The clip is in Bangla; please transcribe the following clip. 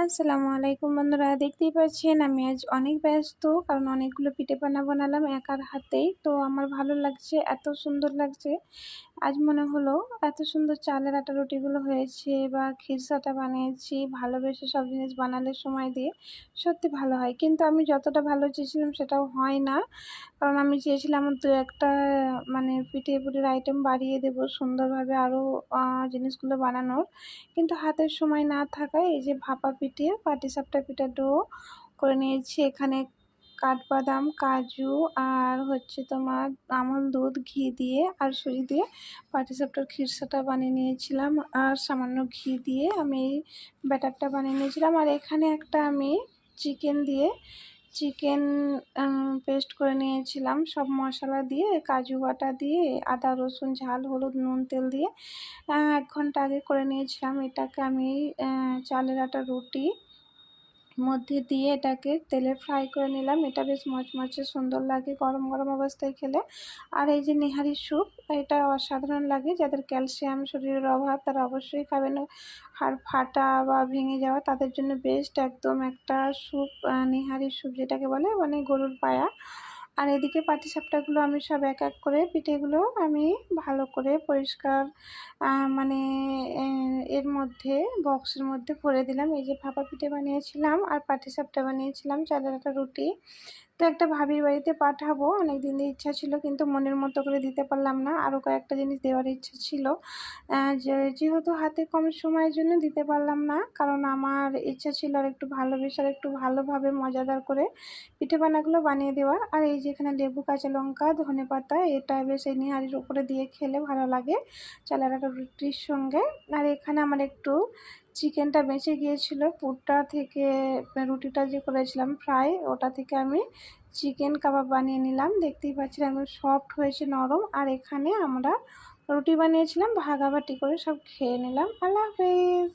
আসসালামু আলাইকুম বন্ধুরা, দেখতেই পাচ্ছেন আমি আজ অনেক ব্যস্ত, কারণ অনেকগুলো পিঠেপানা বানালাম একার হাতেই। তো আমার ভালো লাগছে, এত সুন্দর লাগছে। আজ মনে হলো এত সুন্দর চালের আটা রুটিগুলো হয়েছে বা খিরসাটা বানিয়েছি, ভালোবেসে সব জিনিস বানালে সময় দিয়ে সত্যি ভালো হয়। কিন্তু আমি যতটা ভালো চেয়েছিলাম সেটাও হয় না, কারণ আমি চেয়েছিলাম দু একটা পিঠেপুলির আইটেম বাড়িয়ে দেবো সুন্দরভাবে, আরও জিনিসগুলো বানানোর। কিন্তু হাতের সময় না থাকায় এই যে ভাপা পিঠে, পাটিসাপটা পিঠার ডো করে নিয়েছি। এখানে কাঠবাদাম, কাজু আর হচ্ছে তোমার আমল দুধ, ঘি দিয়ে আর সুজি দিয়ে পাটিসাপটার খিরসাটা বানিয়ে নিয়েছিলাম। আর সামান্য ঘি দিয়ে আমি এই ব্যাটারটা বানিয়ে নিয়েছিলাম। আর এখানে একটা আমি চিকেন পেস্ট করে নিয়েছিলাম, সব মশলা দিয়ে, কাজু বাটা দিয়ে, আদা রসুন ঝাল, হলুদ নুন তেল দিয়ে 1 ঘন্টা আগে করে নিয়েছিলাম। এটাকে আমি চালের আটা রুটি মধ্যে দিয়ে এটাকে তেলে ফ্রাই করে নিলাম। এটা বেশ মচমচে সুন্দর লাগে গরম গরম অবস্থায় খেলে। আর এই যে নেহারি স্যুপ, এটা অসাধারণ লাগে। যাদের ক্যালসিয়াম শরীরের অভাব তারা অবশ্যই খাবেন। হাড় ফাটা বা ভেঙে যাওয়া তাদের জন্য বেস্ট একদম একটা স্যুপ, নেহারি স্যুপ যেটাকে বলে, মানে গরুর পায়া। আর এদিকে পাটিসাপটাগুলো আমি সব এক এক করে পিঠেগুলো আমি ভালো করে পরিষ্কার মানে এর মধ্যে বক্সের মধ্যে ভরে দিলাম। এই যে ভাপা পিঠে বানিয়েছিলাম আর পাটিসাপটা বানিয়েছিলাম, চালের আটা রুটি। তো একটা ভাবির বাড়িতে পাঠাবো, অনেক দিনের ইচ্ছা ছিল, কিন্তু মনের মতো করে দিতে পারলাম না। আরও কয়েকটা জিনিস দেওয়ার ইচ্ছা ছিল, যেহেতু হাতে কম সময়ের জন্য দিতে পারলাম না, কারণ আমার ইচ্ছা ছিল আর একটু ভালোবেসে আর একটু ভালোভাবে মজাদার করে পিঠেবানাগুলো বানিয়ে দেওয়ার। আর এই যে এখানে লেবু, কাঁচা লঙ্কা, ধনেপাতা, এটা বেশ এই নিহারির উপরে দিয়ে খেলে ভালো লাগে চালের আটা রুটির সঙ্গে। আর এখানে আমার একটু চিকেনটা বেঁচে গিয়েছিল পুরটা থেকে, রুটিটা যে করেছিলাম ফ্রাই, ওটা থেকে আমি চিকেন কাবাব বানিয়ে নিলাম। দেখতেই পাচ্ছিলাম সফট হয়েছে, নরম। আর এখানে আমরা রুটি বানিয়েছিলাম, ভাগাভাগি করে সব খেয়ে নিলাম। আল্লাহ হাফেজ।